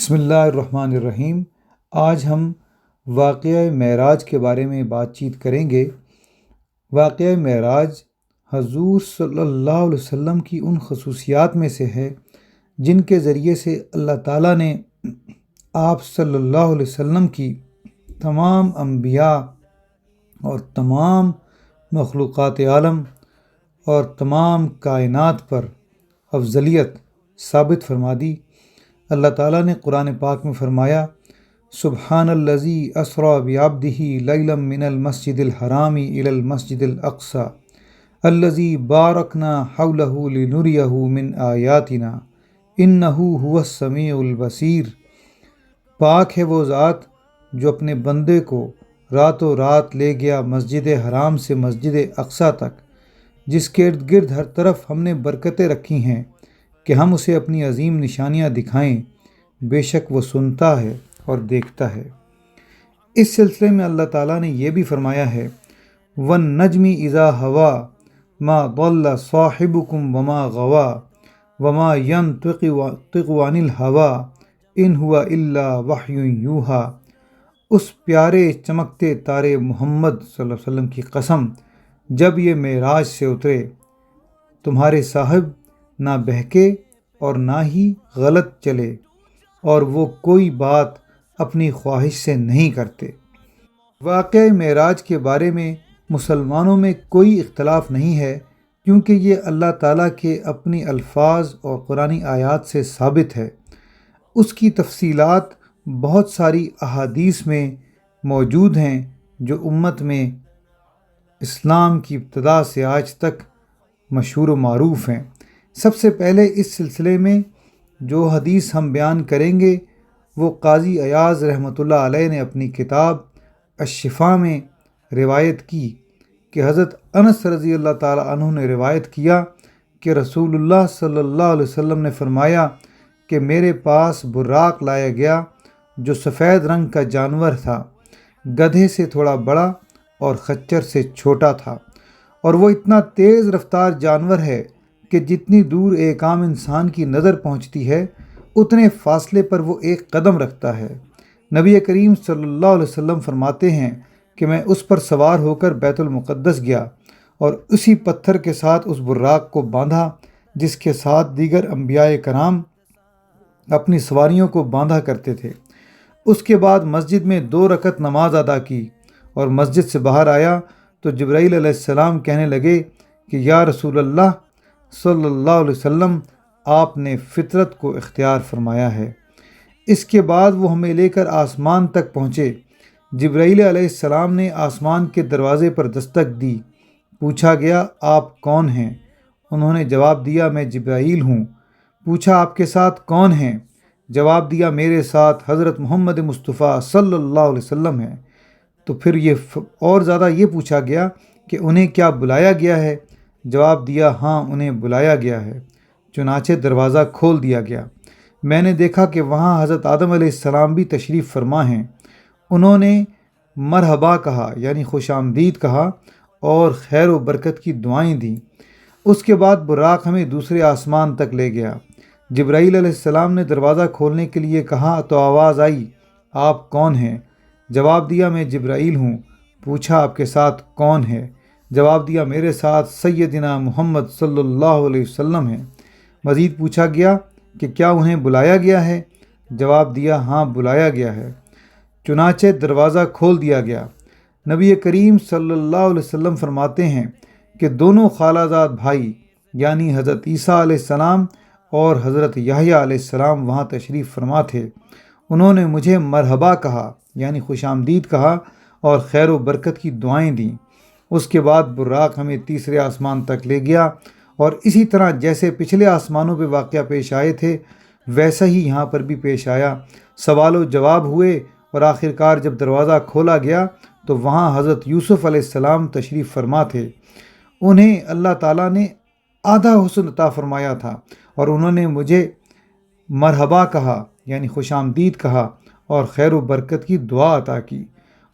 بسم اللہ الرحمن الرحیم۔ آج ہم واقعہ معراج کے بارے میں بات چیت کریں گے۔ واقعہ معراج حضور صلی اللہ علیہ وسلم کی ان خصوصیات میں سے ہے جن کے ذریعے سے اللہ تعالیٰ نے آپ صلی اللہ علیہ وسلم کی تمام انبیاء اور تمام مخلوقات عالم اور تمام کائنات پر افضلیت ثابت فرما دی۔ اللہ تعالیٰ نے قرآن پاک میں فرمایا، سبحان الذی اسریٰ بعبدہ لیلا من المسجد الحرام الی المسجد الاقصی الذی بارکنا حولہ لنریہ من آیاتنا انہ هو السمیع البصیر۔ پاک ہے وہ ذات جو اپنے بندے کو راتوں رات لے گیا مسجد حرام سے مسجد اقصی تک، جس کے ارد گرد ہر طرف ہم نے برکتیں رکھی ہیں کہ ہم اسے اپنی عظیم نشانیاں دکھائیں۔ بے شک وہ سنتا ہے اور دیکھتا ہے۔ اس سلسلے میں اللہ تعالیٰ نے یہ بھی فرمایا ہے، وَالنَّجْمِ إِذَا هَوَىٰ مَا ضَلَّ صَاحِبُكُمْ وَمَا غَوَىٰ وَمَا يَنطِقُ عَنِ الْهَوَىٰ إِنْ هُوَ إِلَّا وَحْيٌ يُوحَىٰ۔ اس پیارے چمکتے تارے محمد صلی اللہ علیہ وسلم کی قسم، جب یہ معراج سے اترے تمہارے صاحب نہ بہکے اور نہ ہی غلط چلے، اور وہ کوئی بات اپنی خواہش سے نہیں کرتے۔ واقعہ معراج کے بارے میں مسلمانوں میں کوئی اختلاف نہیں ہے، کیونکہ یہ اللہ تعالیٰ کے اپنی الفاظ اور قرآنی آیات سے ثابت ہے۔ اس کی تفصیلات بہت ساری احادیث میں موجود ہیں جو امت میں اسلام کی ابتدا سے آج تک مشہور و معروف ہیں۔ سب سے پہلے اس سلسلے میں جو حدیث ہم بیان کریں گے وہ قاضی ایاز رحمۃ اللہ علیہ نے اپنی کتاب الشفاء میں روایت کی کہ حضرت انس رضی اللہ تعالیٰ عنہ نے روایت کیا کہ رسول اللہ صلی اللہ علیہ وسلم نے فرمایا کہ میرے پاس براق لایا گیا جو سفید رنگ کا جانور تھا، گدھے سے تھوڑا بڑا اور خچر سے چھوٹا تھا، اور وہ اتنا تیز رفتار جانور ہے کہ جتنی دور ایک عام انسان کی نظر پہنچتی ہے اتنے فاصلے پر وہ ایک قدم رکھتا ہے۔ نبی کریم صلی اللہ علیہ وسلم فرماتے ہیں کہ میں اس پر سوار ہو کر بیت المقدس گیا اور اسی پتھر کے ساتھ اس براق کو باندھا جس کے ساتھ دیگر انبیاء کرام اپنی سواریوں کو باندھا کرتے تھے۔ اس کے بعد مسجد میں 2 رکعت نماز ادا کی اور مسجد سے باہر آیا تو جبرائیل علیہ السلام کہنے لگے کہ یا رسول اللہ صلی اللہ علیہ وسلم، آپ نے فطرت کو اختیار فرمایا ہے۔ اس کے بعد وہ ہمیں لے کر آسمان تک پہنچے۔ جبرائیل علیہ السلام نے آسمان کے دروازے پر دستک دی۔ پوچھا گیا آپ کون ہیں؟ انہوں نے جواب دیا میں جبرائیل ہوں۔ پوچھا آپ کے ساتھ کون ہیں؟ جواب دیا میرے ساتھ حضرت محمد مصطفیٰ صلی اللہ علیہ وسلم ہیں۔ تو پھر یہ اور زیادہ یہ پوچھا گیا کہ انہیں کیا بلایا گیا ہے؟ جواب دیا ہاں انہیں بلایا گیا ہے۔ چنانچہ دروازہ کھول دیا گیا۔ میں نے دیکھا کہ وہاں حضرت آدم علیہ السلام بھی تشریف فرما ہیں۔ انہوں نے مرحبا کہا یعنی خوش آمدید کہا اور خیر و برکت کی دعائیں دیں۔ اس کے بعد براق ہمیں دوسرے آسمان تک لے گیا۔ جبرائیل علیہ السلام نے دروازہ کھولنے کے لیے کہا تو آواز آئی آپ کون ہیں؟ جواب دیا میں جبرائیل ہوں۔ پوچھا آپ کے ساتھ کون ہے؟ جواب دیا میرے ساتھ سیدنا محمد صلی اللہ علیہ وسلم ہیں۔ مزید پوچھا گیا کہ کیا انہیں بلایا گیا ہے؟ جواب دیا ہاں بلایا گیا ہے۔ چنانچہ دروازہ کھول دیا گیا۔ نبی کریم صلی اللہ علیہ وسلم فرماتے ہیں کہ دونوں خالہ زاد بھائی یعنی حضرت عیسیٰ علیہ السلام اور حضرت یحییٰ علیہ السلام وہاں تشریف فرما تھے۔ انہوں نے مجھے مرحبا کہا یعنی خوش آمدید کہا اور خیر و برکت کی دعائیں دیں۔ اس کے بعد براق ہمیں تیسرے آسمان تک لے گیا اور اسی طرح جیسے پچھلے آسمانوں پہ واقعہ پیش آئے تھے ویسا ہی یہاں پر بھی پیش آیا۔ سوال و جواب ہوئے اور آخرکار جب دروازہ کھولا گیا تو وہاں حضرت یوسف علیہ السلام تشریف فرما تھے۔ انہیں اللہ تعالیٰ نے آدھا حسن عطا فرمایا تھا اور انہوں نے مجھے مرحبا کہا یعنی خوش آمدید کہا اور خیر و برکت کی دعا عطا کی۔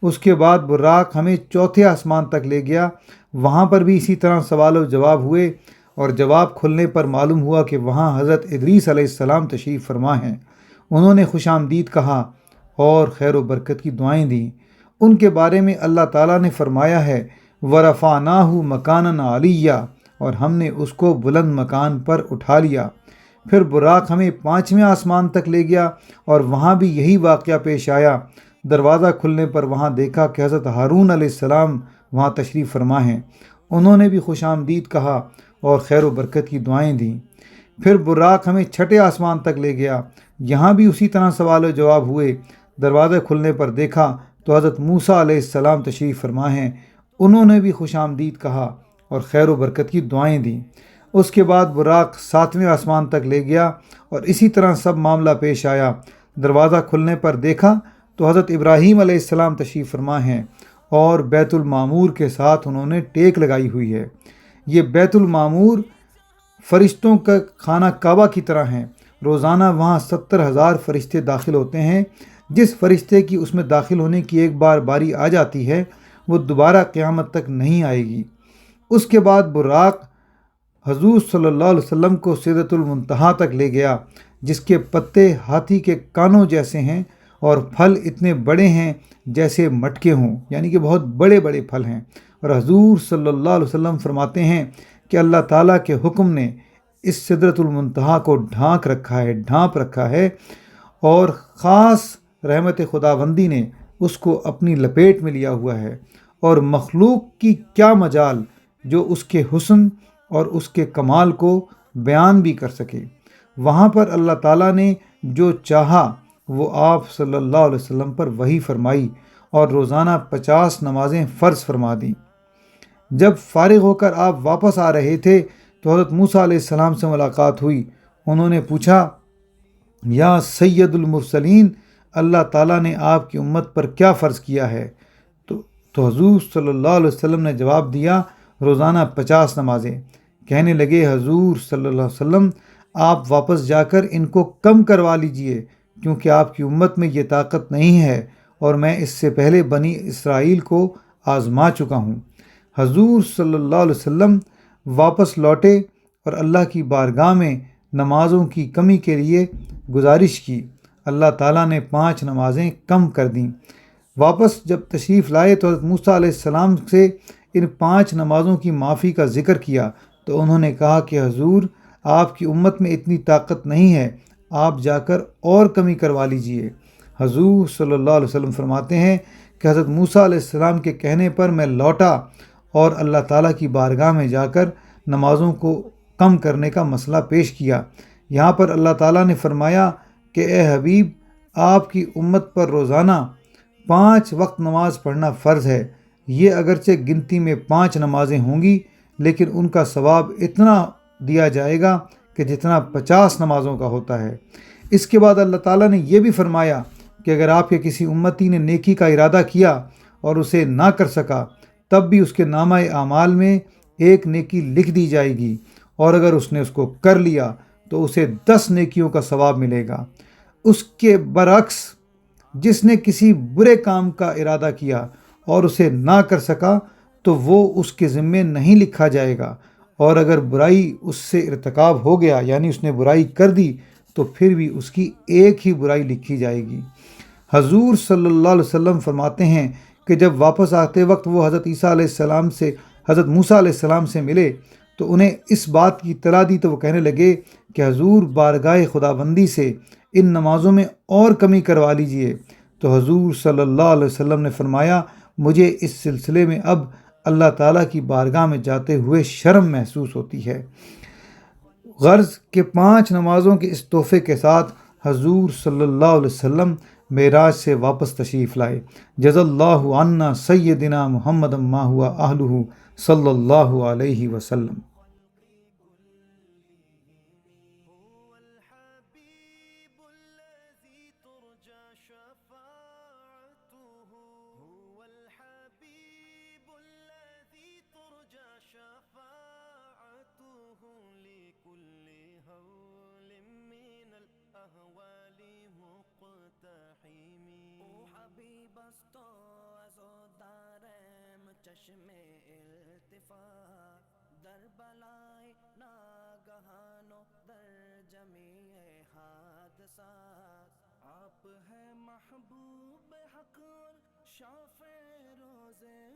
اس کے بعد براق ہمیں چوتھے آسمان تک لے گیا۔ وہاں پر بھی اسی طرح سوال و جواب ہوئے اور جواب کھلنے پر معلوم ہوا کہ وہاں حضرت ادریس علیہ السلام تشریف فرما ہیں۔ انہوں نے خوش آمدید کہا اور خیر و برکت کی دعائیں دیں۔ ان کے بارے میں اللہ تعالیٰ نے فرمایا ہے وَرَفَعْنَاهُ مَكَانًا عَلِيًّا، اور ہم نے اس کو بلند مکان پر اٹھا لیا۔ پھر براق ہمیں 5ویں آسمان تک لے گیا اور وہاں بھی یہی واقعہ پیش آیا۔ دروازہ کھلنے پر وہاں دیکھا کہ حضرت ہارون علیہ السلام وہاں تشریف فرما ہیں۔ انہوں نے بھی خوش آمدید کہا اور خیر و برکت کی دعائیں دیں۔ پھر براق ہمیں 6 آسمان تک لے گیا۔ یہاں بھی اسی طرح سوال و جواب ہوئے۔ دروازے کھلنے پر دیکھا تو حضرت موسیٰ علیہ السلام تشریف فرما ہیں۔ انہوں نے بھی خوش آمدید کہا اور خیر و برکت کی دعائیں دیں۔ اس کے بعد براق 7ویں آسمان تک لے گیا اور اسی طرح سب معاملہ پیش آیا۔ دروازہ کھلنے پر دیکھا تو حضرت ابراہیم علیہ السلام تشریف فرما ہیں اور بیت المعمور کے ساتھ انہوں نے ٹیک لگائی ہوئی ہے۔ یہ بیت المعمور فرشتوں کا خانہ کعبہ کی طرح ہیں۔ روزانہ وہاں 70,000 فرشتے داخل ہوتے ہیں۔ جس فرشتے کی اس میں داخل ہونے کی ایک بار باری آ جاتی ہے وہ دوبارہ قیامت تک نہیں آئے گی۔ اس کے بعد براق حضور صلی اللہ علیہ وسلم کو سدرۃ المنتہا تک لے گیا، جس کے پتے ہاتھی کے کانوں جیسے ہیں اور پھل اتنے بڑے ہیں جیسے مٹکے ہوں، یعنی کہ بہت بڑے بڑے پھل ہیں۔ اور حضور صلی اللہ علیہ وسلم فرماتے ہیں کہ اللہ تعالیٰ کے حکم نے اس سدرۃ المنتہا کو ڈھانپ رکھا ہے اور خاص رحمت خداوندی نے اس کو اپنی لپیٹ میں لیا ہوا ہے، اور مخلوق کی کیا مجال جو اس کے حسن اور اس کے کمال کو بیان بھی کر سکے۔ وہاں پر اللہ تعالیٰ نے جو چاہا وہ آپ صلی اللہ علیہ وسلم پر وحی فرمائی اور روزانہ 50 نمازیں فرض فرما دیں۔ جب فارغ ہو کر آپ واپس آ رہے تھے تو حضرت موسیٰ علیہ السلام سے ملاقات ہوئی۔ انہوں نے پوچھا یا سید المرسلین، اللہ تعالیٰ نے آپ کی امت پر کیا فرض کیا ہے؟ تو حضور صلی اللہ علیہ وسلم نے جواب دیا روزانہ 50 نمازیں۔ کہنے لگے حضور صلی اللہ علیہ وسلم آپ واپس جا کر ان کو کم کروا لیجئے، کیونکہ آپ کی امت میں یہ طاقت نہیں ہے اور میں اس سے پہلے بنی اسرائیل کو آزما چکا ہوں۔ حضور صلی اللہ علیہ وسلم واپس لوٹے اور اللہ کی بارگاہ میں نمازوں کی کمی کے لیے گزارش کی۔ اللہ تعالیٰ نے 5 نمازیں کم کر دیں۔ واپس جب تشریف لائے تو حضرت موسیٰ علیہ السلام سے ان 5 نمازوں کی معافی کا ذکر کیا تو انہوں نے کہا کہ حضور آپ کی امت میں اتنی طاقت نہیں ہے، آپ جا کر اور کمی کروا لیجئے۔ حضور صلی اللہ علیہ وسلم فرماتے ہیں کہ حضرت موسیٰ علیہ السلام کے کہنے پر میں لوٹا اور اللہ تعالیٰ کی بارگاہ میں جا کر نمازوں کو کم کرنے کا مسئلہ پیش کیا۔ یہاں پر اللہ تعالیٰ نے فرمایا کہ اے حبیب، آپ کی امت پر روزانہ 5 وقت نماز پڑھنا فرض ہے۔ یہ اگرچہ گنتی میں 5 نمازیں ہوں گی لیکن ان کا ثواب اتنا دیا جائے گا کہ جتنا 50 نمازوں کا ہوتا ہے۔ اس کے بعد اللہ تعالیٰ نے یہ بھی فرمایا کہ اگر آپ کے کسی امتی نے نیکی کا ارادہ کیا اور اسے نہ کر سکا تب بھی اس کے نامہ اعمال میں ایک نیکی لکھ دی جائے گی، اور اگر اس نے اس کو کر لیا تو اسے 10 نیکیوں کا ثواب ملے گا۔ اس کے برعکس جس نے کسی برے کام کا ارادہ کیا اور اسے نہ کر سکا تو وہ اس کے ذمے نہیں لکھا جائے گا، اور اگر برائی اس سے ارتکاب ہو گیا یعنی اس نے برائی کر دی تو پھر بھی اس کی ایک ہی برائی لکھی جائے گی۔ حضور صلی اللہ علیہ وسلم فرماتے ہیں کہ جب واپس آتے وقت وہ حضرت موسیٰ علیہ السلام سے ملے تو انہیں اس بات کی اطلاع دی تو وہ کہنے لگے کہ حضور بارگاہ خداوندی سے ان نمازوں میں اور کمی کروا لیجئے۔ تو حضور صلی اللہ علیہ وسلم نے فرمایا مجھے اس سلسلے میں اب اللہ تعالیٰ کی بارگاہ میں جاتے ہوئے شرم محسوس ہوتی ہے۔ غرض کہ 5 نمازوں کے اس تحفے کے ساتھ حضور صلی اللہ علیہ وسلم معراج سے واپس تشریف لائے۔ جزا اللہ عنا سیدنا محمد ما ہوا اہلہ صلی اللہ علیہ وسلم۔ چشم التفات در بلائے ناگہان و در جمیع حادثات محبوب حق اور شافع روزے